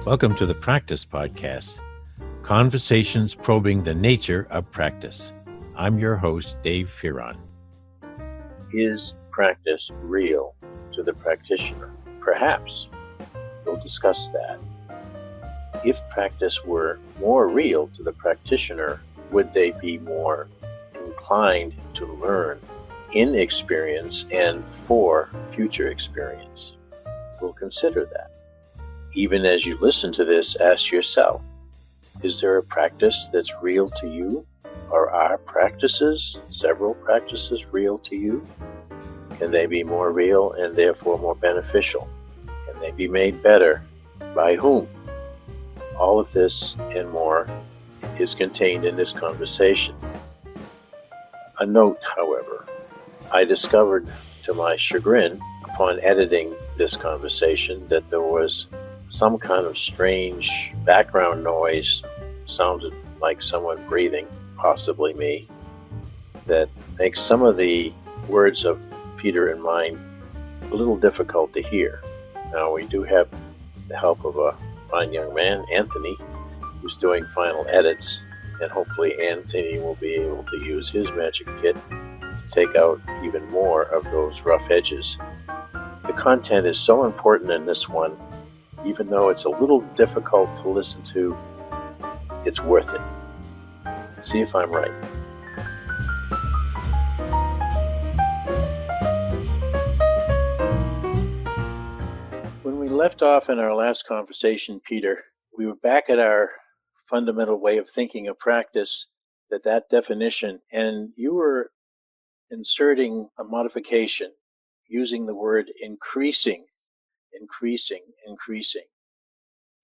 Welcome to the Practice Podcast, conversations probing the nature of practice. I'm your host, Dave Fearon. Is practice real to the practitioner? Perhaps. We'll discuss that. If practice were more real to the practitioner, would they be more inclined to learn in experience and for future experience? We'll consider that. Even as you listen to this, ask yourself, is there a practice that's real to you? Or are practices, several practices, real to you? Can they be more real and therefore more beneficial? Can they be made better? By whom? All of this and more is contained in this conversation. A note, however, I discovered to my chagrin upon editing this conversation that there was some kind of strange background noise, sounded like someone breathing, possibly me, that makes some of the words of Peter and mine a little difficult to hear. Now, we do have the help of a fine young man, Anthony, who's doing final edits, and hopefully Anthony will be able to use his magic kit to take out even more of those rough edges. The content is so important in this one, even though it's a little difficult to listen to, it's worth it. See if I'm right. When we left off in our last conversation, Peter, we were back at our fundamental way of thinking of practice, that definition, and you were inserting a modification using the word increasing.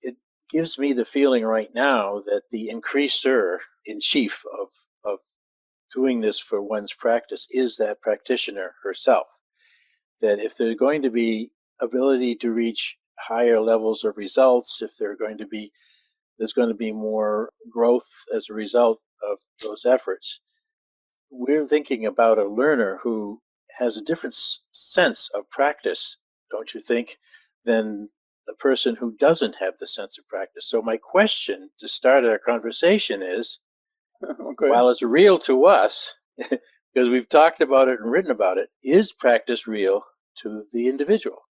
It gives me the feeling right now that the increaser in chief of doing this for one's practice is that practitioner herself. That if there's going to be ability to reach higher levels of results, if there's going to be more growth as a result of those efforts, we're thinking about a learner who has a different sense of practice, don't you think, than the person who doesn't have the sense of practice. So my question to start our conversation is, okay, while it's real to us, because we've talked about it and written about it, is practice real to the individual?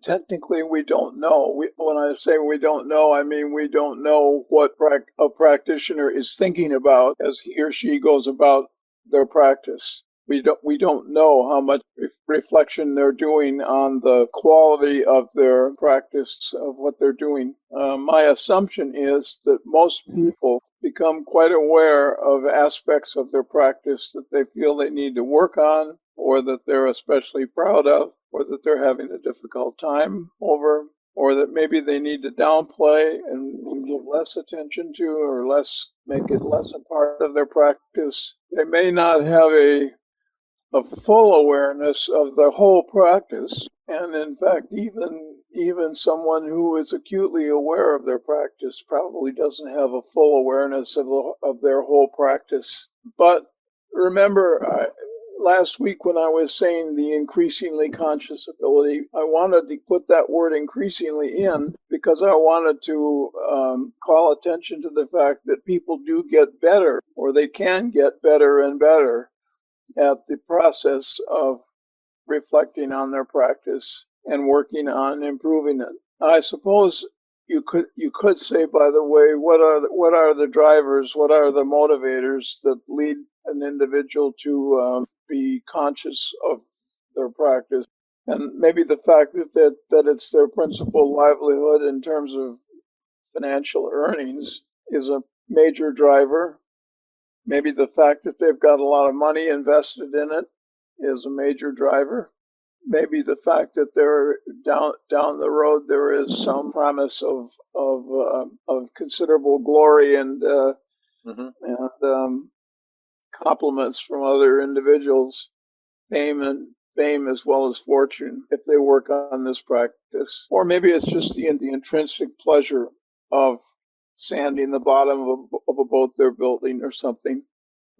Technically, we don't know. When I say we don't know, I mean we don't know what a practitioner is thinking about as he or she goes about their practice. We don't know how much reflection they're doing on the quality of their practice of what they're doing. My assumption is that most people become quite aware of aspects of their practice that they feel they need to work on, or that they're especially proud of, or that they're having a difficult time over, or that maybe they need to downplay and give less attention to, or make it less a part of their practice. They may not have a full awareness of the whole practice, and in fact, even someone who is acutely aware of their practice probably doesn't have a full awareness of their whole practice. But remember, last week when I was saying the increasingly conscious ability, I wanted to put that word increasingly in because I wanted to call attention to the fact that people do get better, or they can get better and better at the process of reflecting on their practice and working on improving it. I suppose you could say, by the way, what are the drivers, what are the motivators that lead an individual to be conscious of their practice? And maybe the fact that it's their principal livelihood in terms of financial earnings is a major driver. Maybe the fact that they've got a lot of money invested in it is a major driver. Maybe the fact that they're down the road there is some promise of considerable glory and compliments from other individuals, fame as well as fortune, if they work on this practice. Or maybe it's just the intrinsic pleasure of sanding the bottom of a boat they're building or something.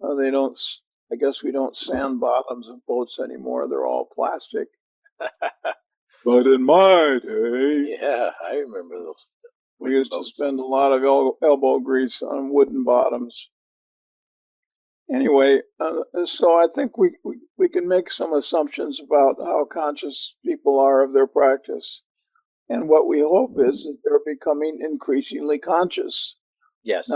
I guess we don't sand bottoms of boats anymore. They're all plastic. But in my day, Yeah, I remember those. we used to spend a lot of elbow grease on wooden bottoms. Anyway, so I think we can make some assumptions about how conscious people are of their practice. And what we hope is that they're becoming increasingly conscious. Yes.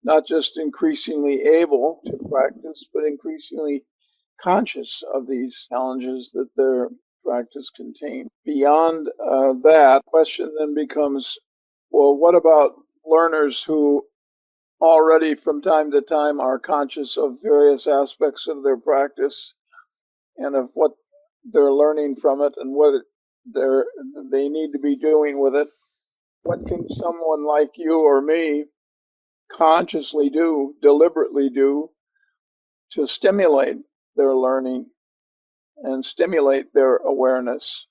Not just increasingly able to practice, but increasingly conscious of these challenges that their practice contains. Beyond that, question then becomes, well, what about learners who already from time to time are conscious of various aspects of their practice and of what they're learning from it and what they need to be doing with it? What can someone like you or me consciously do, deliberately do, to stimulate their learning and stimulate their awareness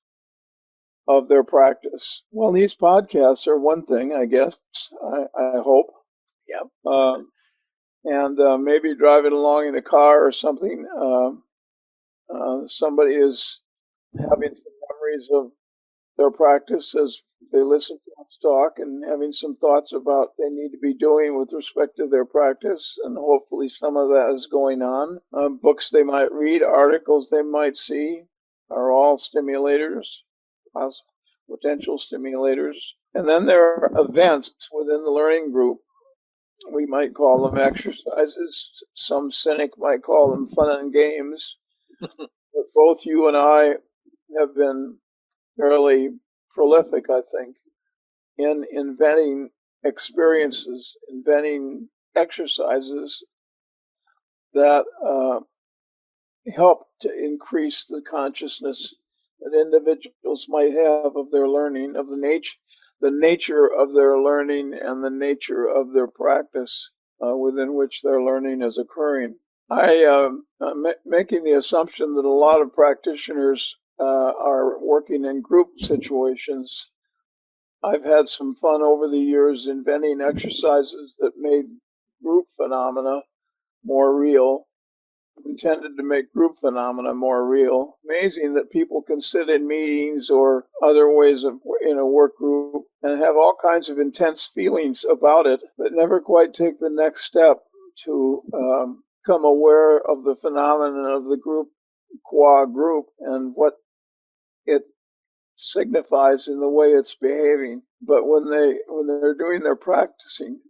of their practice? Well, these podcasts are one thing, I guess. I hope. Yep. And maybe driving along in a car or something, somebody is having some memories of their practice as they listen to us talk and having some thoughts about they need to be doing with respect to their practice. And hopefully some of that is going on. Books they might read, articles they might see are all stimulators, potential stimulators. And then there are events within the learning group. We might call them exercises. Some cynic might call them fun and games. But both you and I have been fairly prolific, I think, in inventing experiences, inventing exercises that help to increase the consciousness that individuals might have of their learning, of the nature of their learning and the nature of their practice within which their learning is occurring. I'm making the assumption that a lot of practitioners are working in group situations. I've had some fun over the years inventing exercises that made group phenomena more real, intended to make group phenomena more real. Amazing that people can sit in meetings or other ways of in a work group and have all kinds of intense feelings about it, but never quite take the next step to become aware of the phenomenon of the group qua group and what it signifies in the way it's behaving. But when they're doing their practicing,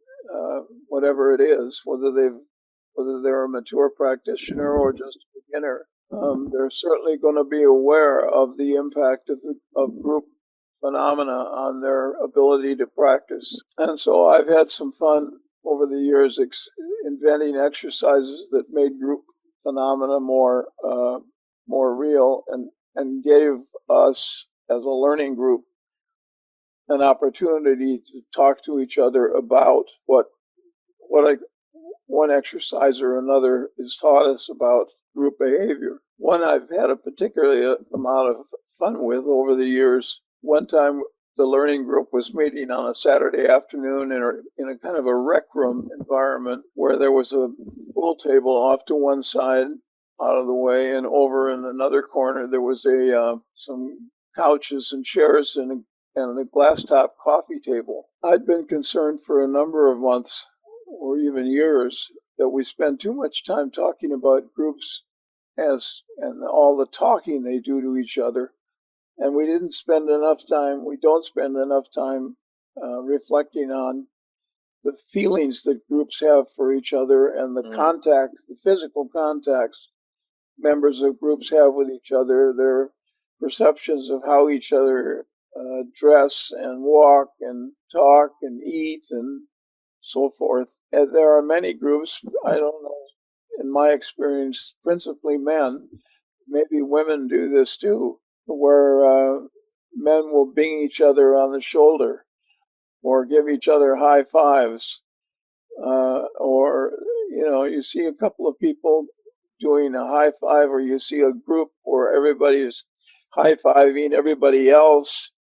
whatever it is, whether they're a mature practitioner or just a beginner, they're certainly going to be aware of the impact of group phenomena on their ability to practice. And so I've had some fun over the years inventing exercises that made group phenomena more real and gave us as a learning group an opportunity to talk to each other about what one exercise or another has taught us about group behavior. One I've had a particular amount of fun with over the years. One time the learning group was meeting on a Saturday afternoon in a kind of a rec room environment where there was a pool table off to one side out of the way, and over in another corner there was some couches and chairs and a glass top coffee table. I'd been concerned for a number of months or even years that we spend too much time talking about groups and all the talking they do to each other, and we don't spend enough time reflecting on the feelings that groups have for each other and the physical contacts members of groups have with each other, their perceptions of how each other dress and walk and talk and eat and so forth. And there are many groups, I don't know, in my experience, principally men, maybe women do this too, where men will bing each other on the shoulder or give each other high fives. Or, you see a couple of people doing a high five, or you see a group where everybody's high fiving everybody else,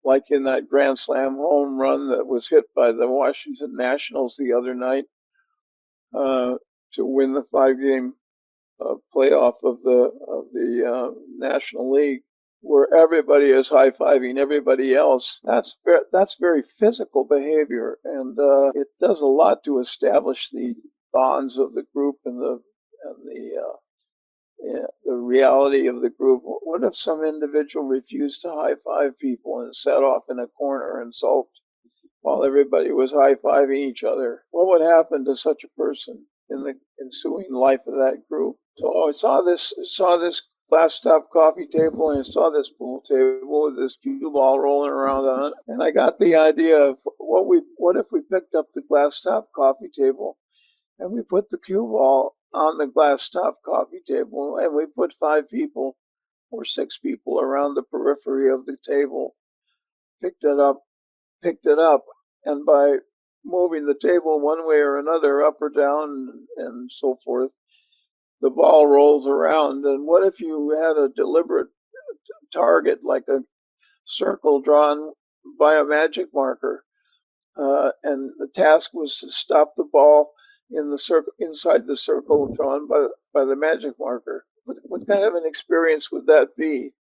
like in that Grand Slam home run that was hit by the Washington Nationals the other night to win the 5-game playoff of the National League. where everybody is high-fiving everybody else. That's very physical behavior, and it does a lot to establish the bonds of the group and the reality of the group. What if some individual refused to high-five people and sat off in a corner and sulked while everybody was high-fiving each other? What would happen to such a person in the ensuing life of that group? So I saw this glass top coffee table, and I saw this pool table with this cue ball rolling around on it, and I got the idea of what if we picked up the glass top coffee table and we put the cue ball on the glass top coffee table, and we put 5 people or 6 people around the periphery of the table, picked it up, and by moving the table one way or another, up or down and so forth, the ball rolls around. And what if you had a deliberate target, like a circle drawn by a magic marker, and the task was to stop the ball in the circle, inside the circle drawn by the magic marker? What kind of an experience would that be?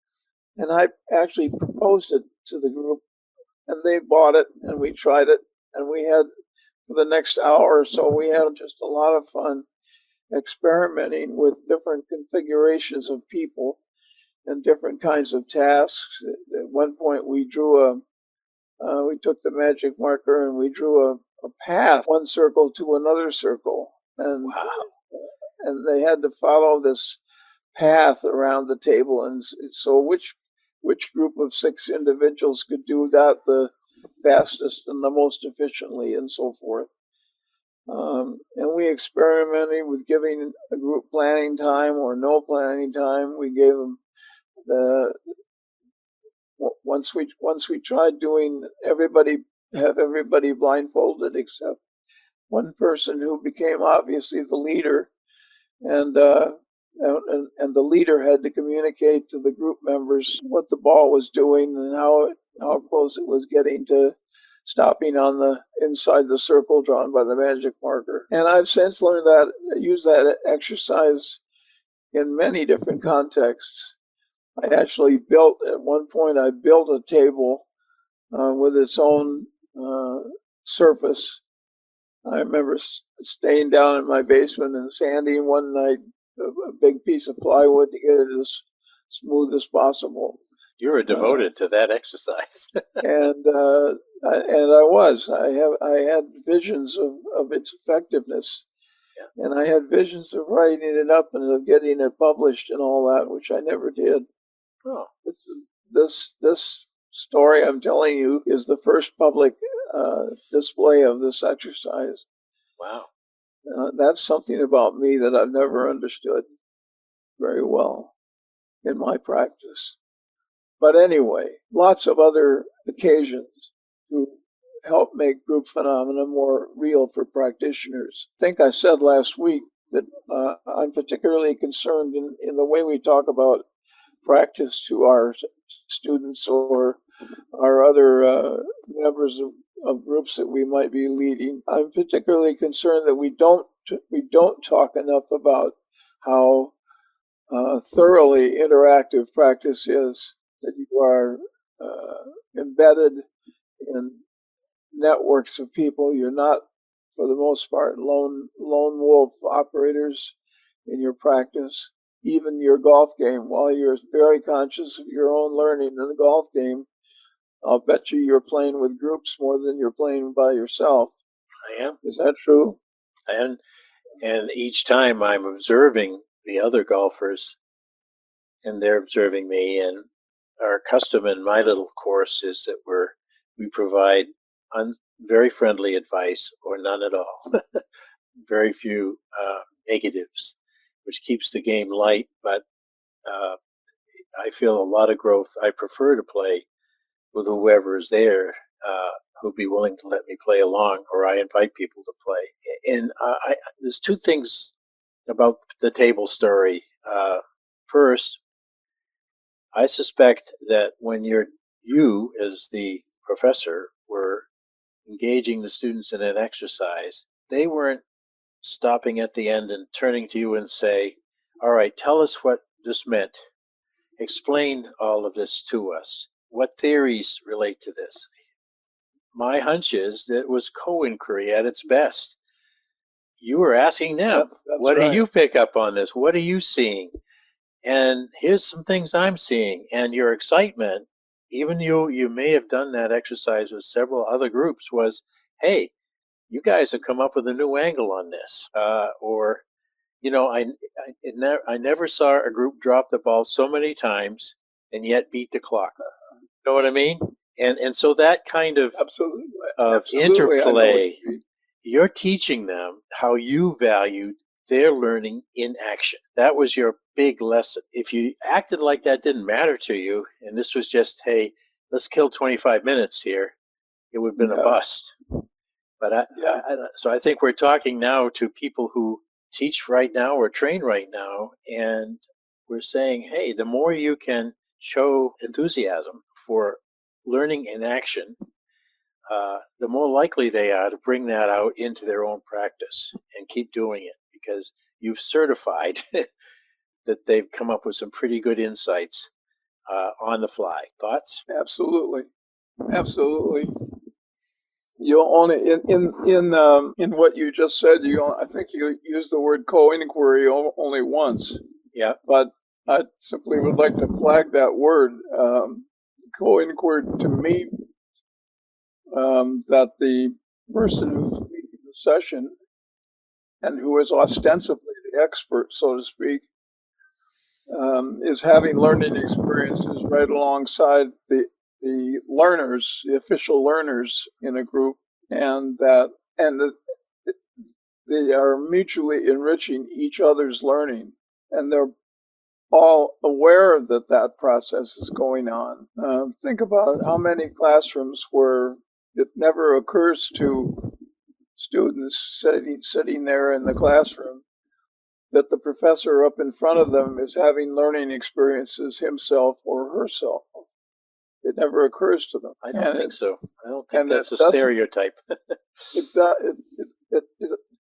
And I actually proposed it to the group, and they bought it, and we tried it, and we had, for the next hour or so, we had just a lot of fun experimenting with different configurations of people and different kinds of tasks. At one point, we took the magic marker and we drew a path, one circle to another circle, and Wow. and they had to follow this path around the table. And so, which group of 6 individuals could do that the fastest and the most efficiently, and so forth. And we experimented with giving a group planning time or no planning time. We gave them once we tried doing everybody blindfolded except one person who became obviously the leader, and the leader had to communicate to the group members what the ball was doing and how close it was getting to stopping on the inside the circle drawn by the magic marker. And I've since learned that use that exercise in many different contexts. I actually built at one point. I built a table with its own surface. I remember staying down in my basement and sanding one night a big piece of plywood to get it as smooth as possible. You were devoted to that exercise. And I had visions of its effectiveness, Yeah. and I had visions of writing it up and of getting it published and all that, which I never did. Oh, This story I'm telling you is the first public display of this exercise. wow. That's something about me that I've never understood very well in my practice. But anyway, lots of other occasions to help make group phenomena more real for practitioners. I think I said last week that I'm particularly concerned in the way we talk about practice to our students or our other members of groups that we might be leading. I'm particularly concerned that we don't talk enough about how thoroughly interactive practice is, that you are embedded in networks of people. You're not, for the most part, lone wolf operators in your practice. Even your golf game, while you're very conscious of your own learning in the golf game, I'll bet you're playing with groups more than you're playing by yourself. I am. Is that true? And each time I'm observing the other golfers, and they're observing me. And our custom in my little course is that we provide very friendly advice or none at all. Very few negatives, which keeps the game light. But I feel a lot of growth. I prefer to play with whoever is there who'd be willing to let me play along, or I invite people to play. And there's 2 things about the table story. First, I suspect that when you as the professor were engaging the students in an exercise, they weren't stopping at the end and turning to you and say, all right, tell us what this meant. explain all of this to us. What theories relate to this? My hunch is that it was co-inquiry at its best. You were asking them, Yep, that's what right. do you pick up on this? What are you seeing? And here's some things I'm seeing. And your excitement, even you may have done that exercise with several other groups, was, hey, you guys have come up with a new angle on this. Or, I never saw a group drop the ball so many times and yet beat the clock. You know what I mean? And so that kind of Absolutely. interplay, you're teaching them how you valued their learning in action. That was your big lesson. If you acted like that didn't matter to you, and this was just, hey, let's kill 25 minutes here, it would have been a bust. But so I think we're talking now to people who teach right now or train right now, and we're saying, hey, the more you can show enthusiasm for learning in action, the more likely they are to bring that out into their own practice and keep doing it, because you've certified that they've come up with some pretty good insights on the fly. Thoughts? Absolutely. You only in what you just said. I think you used the word co-inquiry only once. Yeah. But I simply would like to flag that word. Co-inquiry to me, that the person who's leading the session and who is ostensibly the expert, so to speak, is having learning experiences right alongside the learners, the official learners in a group, and they are mutually enriching each other's learning, and they're all aware that that process is going on. Think about how many classrooms where it never occurs to students sitting there in the classroom that the professor up in front of them is having learning experiences himself or herself. It never occurs to them. I don't think so. I don't think that's a stereotype.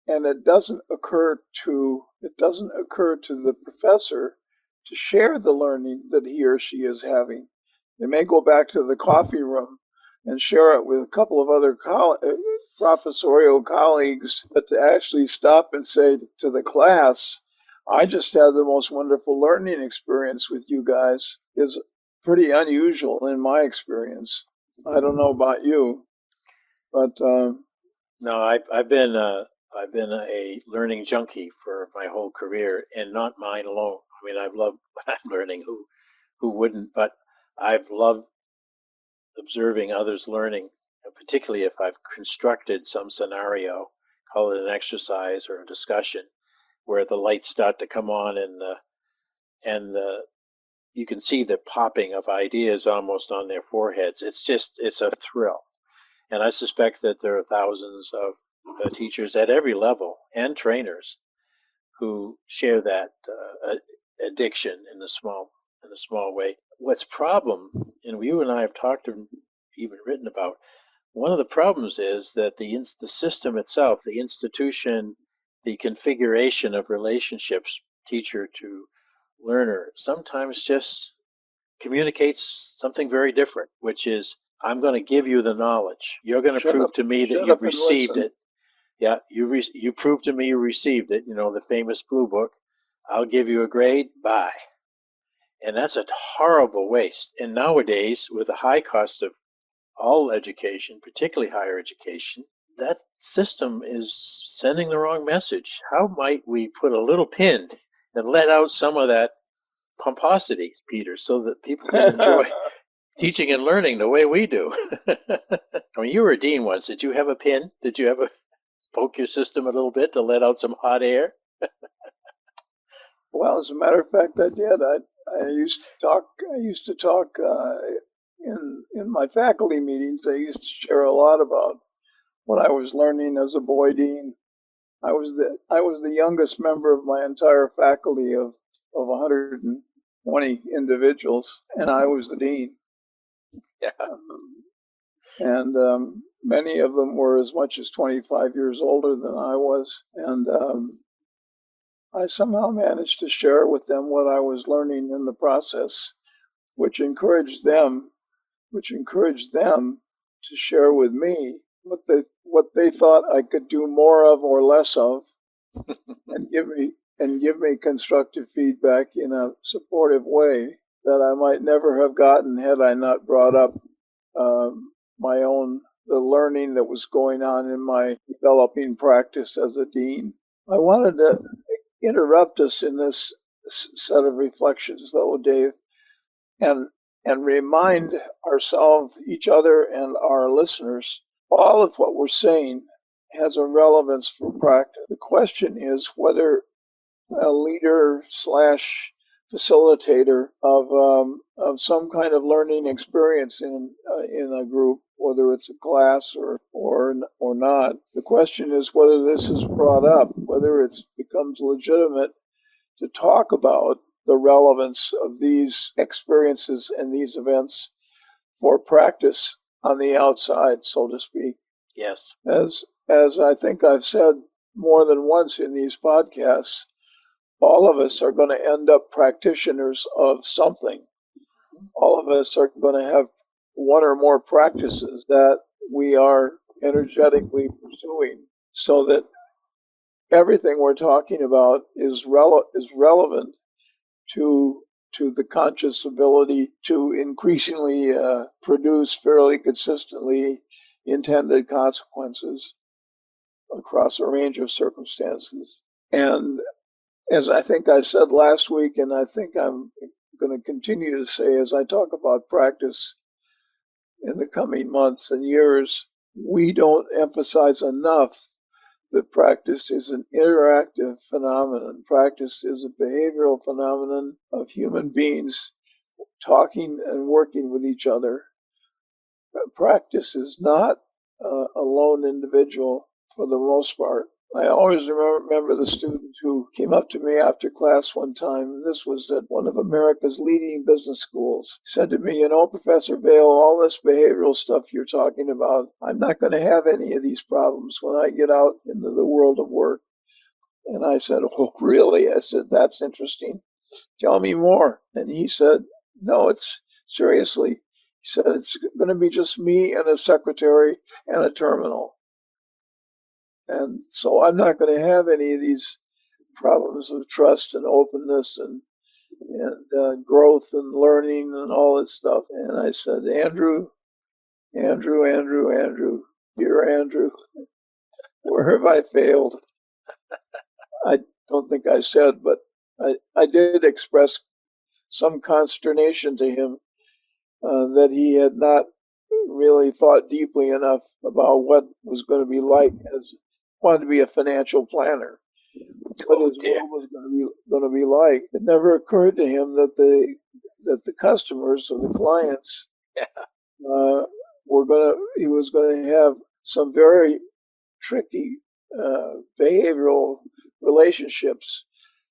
And it doesn't occur to the professor to share the learning that he or she is having. They may go back to the coffee room and share it with a couple of other professorial colleagues, but to actually stop and say to the class, I just had the most wonderful learning experience with you guys, is pretty unusual in my experience. I don't know about you, but no, I've been a learning junkie for my whole career, and not mine alone. I mean, I've loved learning. Who wouldn't? But I've loved observing others learning, particularly if I've constructed some scenario, call it an exercise or a discussion, where the lights start to come on and you can see the popping of ideas almost on their foreheads. It's a thrill. And I suspect that there are thousands of teachers at every level and trainers who share that addiction in a small way. What's problem, and you and I have talked and even written about, one of the problems is that the system itself, the institution, the configuration of relationships, teacher to learner, sometimes just communicates something very different, which is, I'm going to give you the knowledge. You're going to prove to me that you've received it. Yeah, you prove to me you received it. You know, the famous blue book. I'll give you a grade. Bye. And that's a horrible waste. And nowadays, with the high cost of all education, particularly higher education, that system is sending the wrong message. How might we put a little pin and let out some of that pomposity, Peter, so that people can enjoy teaching and learning the way we do? I mean, you were a dean once. Did you have a pin? Did you ever poke your system a little bit to let out some hot air? Well, as a matter of fact, I did. I used to talk in my faculty meetings. I used to share a lot about what I was learning as a boy dean. I was the youngest member of my entire faculty of 120 individuals, and I was the dean. Yeah. And many of them were as much as 25 years older than I was, and I somehow managed to share with them what I was learning in the process. which encouraged them to share with me what they thought I could do more of or less of, and give me constructive feedback in a supportive way that I might never have gotten had I not brought up the learning that was going on in my developing practice as a dean. I wanted to interrupt us in this set of reflections, though, Dave, and remind ourselves, each other, and our listeners, all of what we're saying has a relevance for practice. The question is whether a leader slash facilitator of some kind of learning experience in a group, whether it's a class or not. The question is whether this is brought up, whether it becomes legitimate to talk about the relevance of these experiences and these events for practice on the outside, so to speak. Yes. As I think I've said more than once in these podcasts, all of us are going to end up practitioners of something. All of us are going to have one or more practices that we are energetically pursuing, so that everything we're talking about is relevant to the conscious ability to increasingly produce fairly consistently intended consequences across a range of circumstances. And as I think I said last week, and I think I'm going to continue to say as I talk about practice in the coming months and years, we don't emphasize enough that practice is an interactive phenomenon. Practice is a behavioral phenomenon of human beings talking and working with each other. Practice is not a lone individual for the most part. I always remember the student who came up to me after class one time, and this was at one of America's leading business schools. He said to me, "You know, Professor Vaill, all this behavioral stuff you're talking about, I'm not going to have any of these problems when I get out into the world of work." And I said, "Oh, really?" I said, "That's interesting. Tell me more." And he said, "No, it's seriously." He said, "It's going to be just me and a secretary and a terminal. And so I'm not going to have any of these problems of trust and openness and growth and learning and all this stuff." And I said, Andrew, dear Andrew, where have I failed?" I don't think I said, but I did express some consternation to him that he had not really thought deeply enough about what was going to be like, as wanted to be a financial planner. What his world was going to be like. It never occurred to him that the customers or the clients he was going to have some very tricky behavioral relationships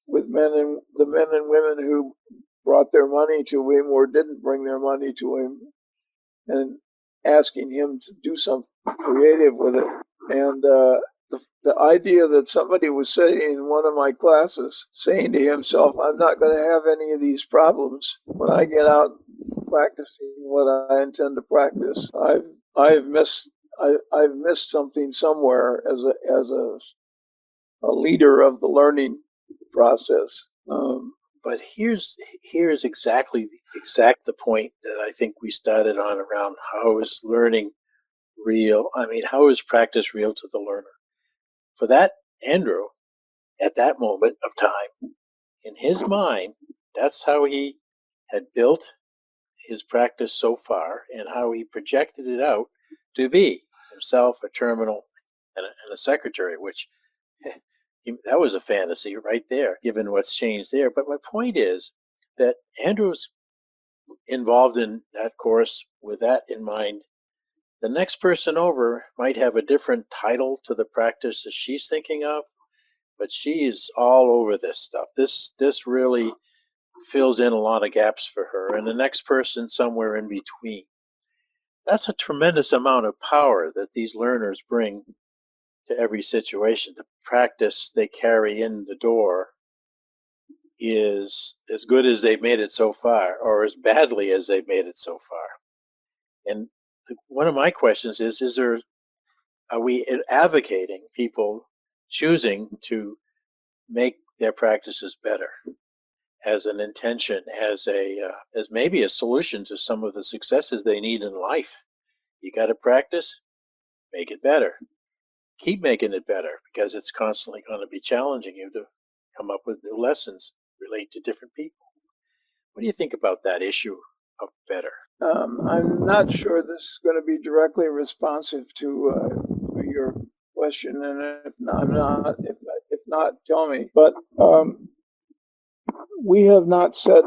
with the men and women who brought their money to him or didn't bring their money to him, and asking him to do something creative with it. And the idea that somebody was sitting in one of my classes saying to himself, "I'm not going to have any of these problems when I get out practicing what I intend to practice." I've missed something somewhere as a leader of the learning process. But here's exactly the point that I think we started on around how is learning real? I mean, how is practice real to the learner? For that, Andrew, at that moment of time, in his mind, that's how he had built his practice so far and how he projected it out to be himself, a terminal, and a secretary, which that was a fantasy right there, given what's changed there. But my point is that Andrew's involved in that course with that in mind. The next person over might have a different title to the practice that she's thinking of, but she is all over this stuff. This really fills in a lot of gaps for her, and the next person somewhere in between. That's a tremendous amount of power that these learners bring to every situation. The practice they carry in the door is as good as they've made it so far, or as badly as they've made it so far. And one of my questions is there, are we advocating people choosing to make their practices better as an intention, as maybe a solution to some of the successes they need in life? You got to practice, make it better. Keep making it better, because it's constantly going to be challenging you to come up with new lessons, relate to different people. What do you think about that issue of better? I'm not sure this is going to be directly responsive to your question, and if not, tell me. But we have not said,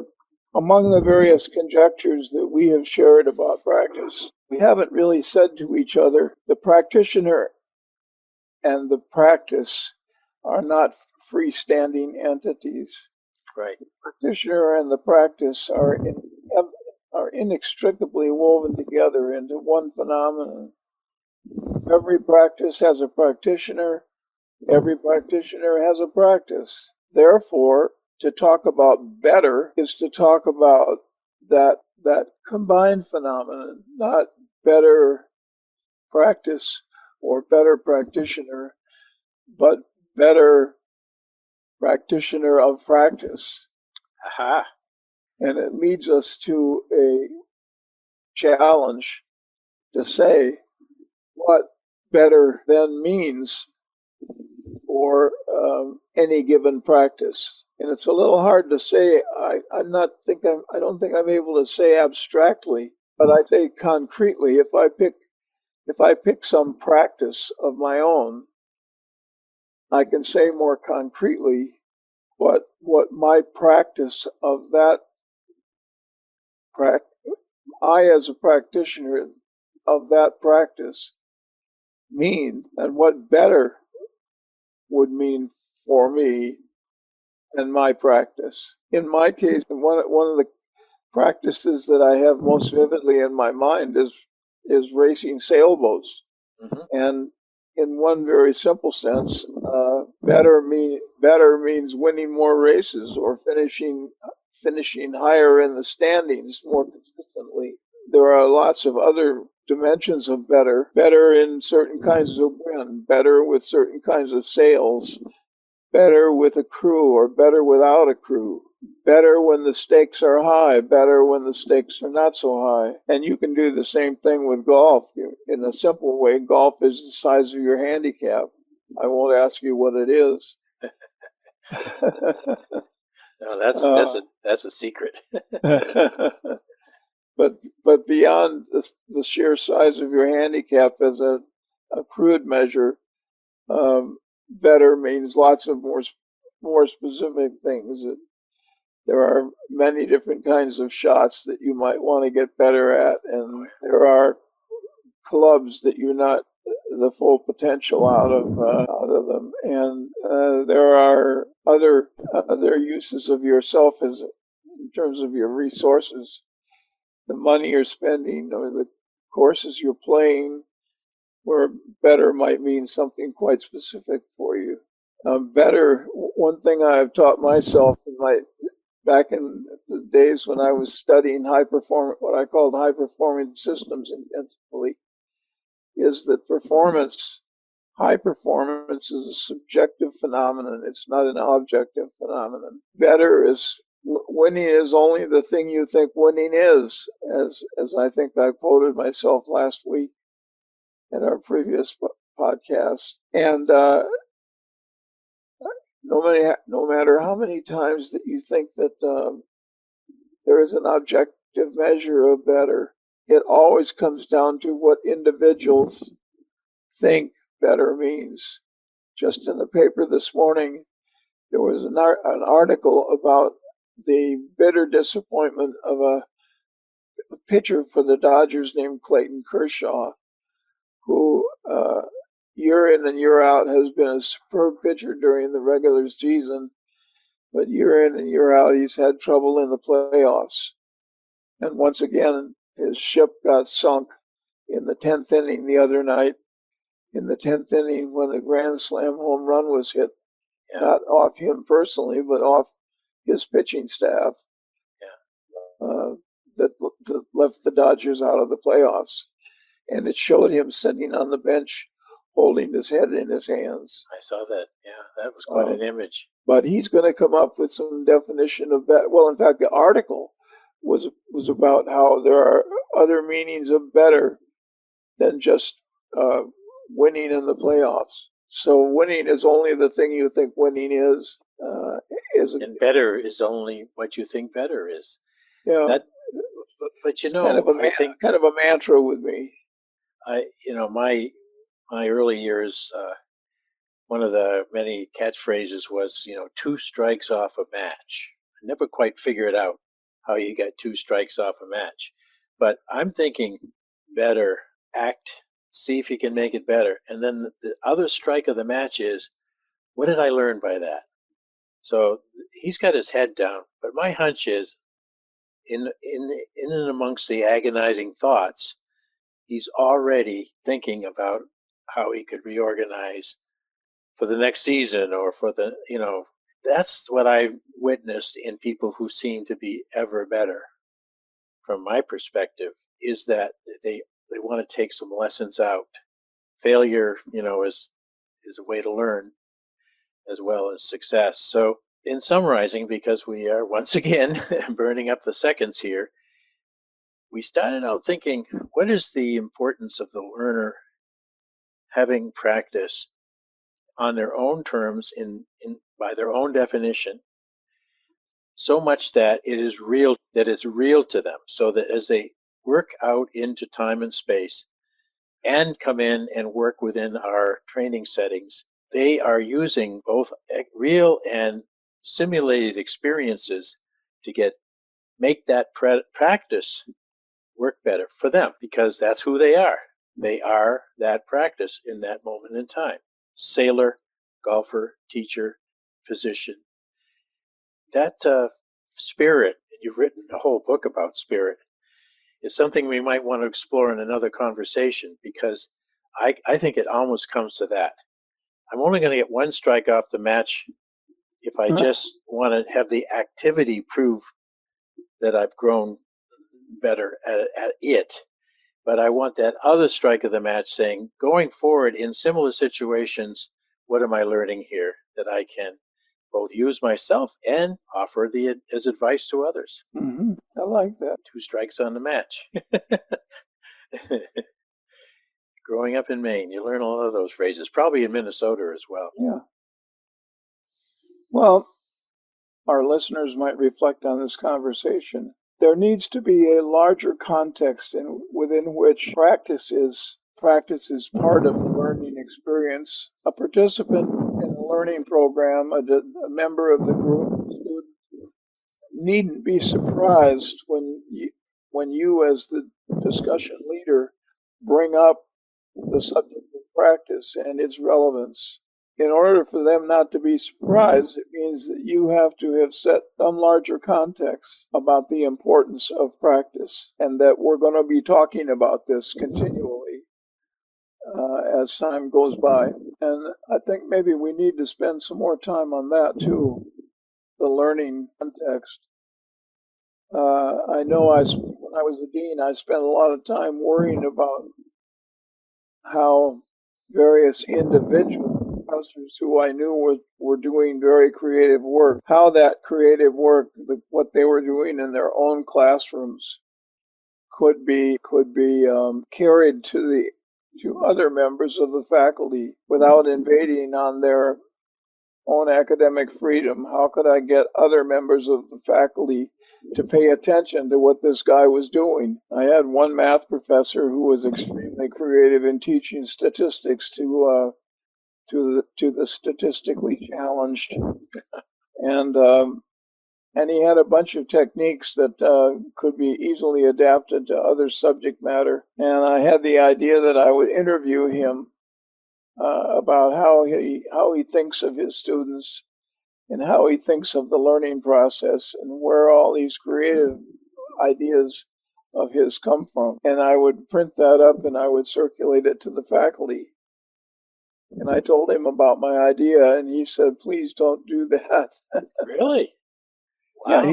among the various conjectures that we have shared about practice, we haven't really said to each other, the practitioner and the practice are not freestanding entities. Right. The practitioner and the practice are inextricably woven together into one phenomenon. Every practice has a practitioner. Every practitioner has a practice. Therefore, to talk about better is to talk about that combined phenomenon, not better practice or better practitioner, but better practitioner of practice. Aha. And it leads us to a challenge to say what better then means for any given practice. And it's a little hard to say. I don't think I'm able to say abstractly, but I say concretely. If I pick some practice of my own, I can say more concretely what my practice of that I as a practitioner of that practice mean, and what better would mean for me and my practice. In my case, one of the practices that I have most vividly in my mind is racing sailboats. Mm-hmm. And in one very simple sense, better means winning more races or finishing higher in the standings more consistently. There are lots of other dimensions of better in certain kinds of wind, better with certain kinds of sails, better with a crew or better without a crew, better when the stakes are high, better when the stakes are not so high. And you can do the same thing with golf. In a simple way, golf is the size of your handicap. I won't ask you what it is. No, that's a secret. But beyond the sheer size of your handicap as a crude measure, better means lots of more specific things. There are many different kinds of shots that you might want to get better at, and there are clubs that you're not the full potential out of them, and there are other uses of yourself as in terms of your resources, the money you're spending or the courses you're playing, where better might mean something quite specific for you. Better, one thing I've taught myself back in the days when I was studying what I called high performing systems intensively, is that high performance is a subjective phenomenon. It's not an objective phenomenon. Winning is only the thing you think winning is, as I think I quoted myself last week in our previous podcast. And no matter how many times that you think that there is an objective measure of better, it always comes down to what individuals think better means. Just in the paper this morning, there was an article about the bitter disappointment of a pitcher for the Dodgers named Clayton Kershaw, who year in and year out has been a superb pitcher during the regular season, but year in and year out he's had trouble in the playoffs. And once again, his ship got sunk in the 10th inning the other night. In the 10th inning, when the grand slam home run was hit, not off him personally, but off his pitching staff Yeah. that left the Dodgers out of the playoffs. And it showed him sitting on the bench holding his head in his hands. I saw that. Yeah, that was quite an image. But he's going to come up with some definition of that. Well, in fact, the article was about how there are other meanings of better than just winning in the playoffs. So winning is only the thing you think winning is. And better is only what you think better is. Yeah. That, but you know, I think kind of a mantra with me. My early years, one of the many catchphrases was, 2 strikes off a match. I never quite figured out how you get 2 strikes off a match. But I'm thinking better, act, see if you can make it better. And then the other strike of the match is, what did I learn by that? So he's got his head down, but my hunch is in and amongst the agonizing thoughts, he's already thinking about how he could reorganize for the next season or for that's what I've witnessed in people who seem to be ever better. From my perspective, is that they want to take some lessons out. Failure, is a way to learn as well as success. So in summarizing, because we are once again burning up the seconds here, we started out thinking, what is the importance of the learner having practice on their own terms by their own definition, so much that it is real, to them, so that as they work out into time and space and come in and work within our training settings, they are using both real and simulated experiences to make that practice work better for them, because that's who they are. They are that practice in that moment in time. Sailor, golfer, teacher, physician. That spirit, and you've written a whole book about spirit, is something we might want to explore in another conversation, because I think it almost comes to that. I'm only going to get 1 strike off the match if I just want to have the activity prove that I've grown better at it. But I want that other strike of the match saying, going forward in similar situations, what am I learning here that I can both use myself and offer as advice to others? Mm-hmm. I like that. 2 strikes on the match. Growing up in Maine, you learn a lot of those phrases, probably in Minnesota as well. Yeah. Well, our listeners might reflect on this conversation. There needs to be a larger context within which practice is part of the learning experience. A participant in a learning program, a member of the group, needn't be surprised when you as the discussion leader bring up the subject of practice and its relevance. In order for them not to be surprised, it means that you have to have set some larger context about the importance of practice, and that we're going to be talking about this continually as time goes by. And I think maybe we need to spend some more time on that too, the learning context. I know when I was a dean, I spent a lot of time worrying about how various individual professors who I knew were doing very creative work, how that creative work, what they were doing in their own classrooms, could be carried to other members of the faculty without invading on their own academic freedom. How could I get other members of the faculty to pay attention to what this guy was doing? I had one math professor who was extremely creative in teaching statistics to the statistically challenged, and he had a bunch of techniques that could be easily adapted to other subject matter. And I had the idea that I would interview him about how he thinks of his students and how he thinks of the learning process and where all these creative ideas of his come from. And I would print that up and I would circulate it to the faculty. And I told him about my idea, and he said, "Please don't do that." Really? Yeah, Wow.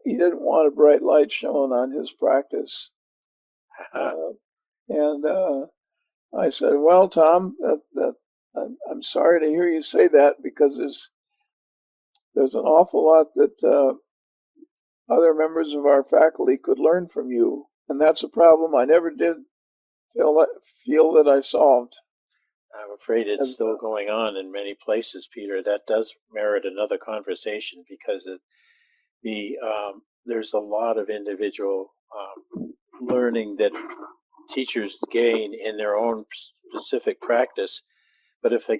he didn't want a bright light shown on his practice. And I said, "Well, Tom, I'm sorry to hear you say that, because there's an awful lot that other members of our faculty could learn from you, and that's a problem I never did feel that I solved." I'm afraid it's And, still going on in many places, Peter. That does merit another conversation, because there's a lot of individual learning that teachers gain in their own specific practice. But if they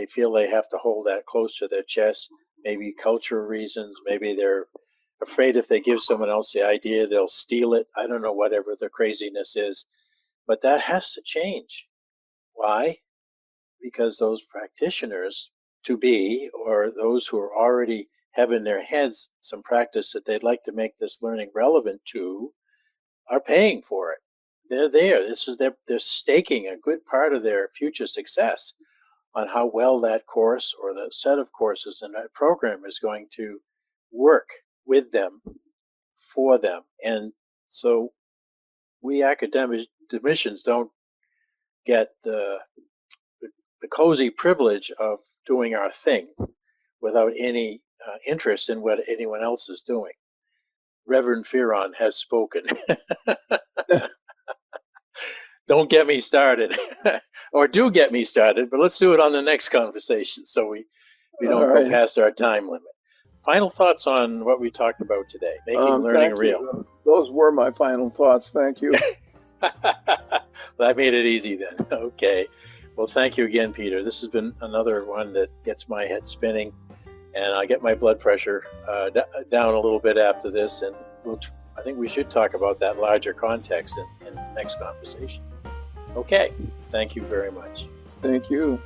feel they have to hold that close to their chest, maybe cultural reasons, maybe they're afraid if they give someone else the idea, they'll steal it. I don't know, whatever the craziness is, but that has to change. Why? Because those practitioners to be, or those who are already have in their heads some practice that they'd like to make this learning relevant to, are paying for it. They're there. They're staking a good part of their future success on how well that course or the set of courses in that program is going to work with them, for them. And so we academicians don't get the cozy privilege of doing our thing without any interest in what anyone else is doing. Reverend Fearon has spoken. Don't get me started, or do get me started, but let's do it on the next conversation so we don't go past our time limit. Final thoughts on what we talked about today, making learning real. Those were my final thoughts. Thank you. I made it easy then. Okay. Well, thank you again, Peter. This has been another one that gets my head spinning, and I get my blood pressure down a little bit after this, and I think we should talk about that larger context in the next conversation. Okay. Thank you very much. Thank you.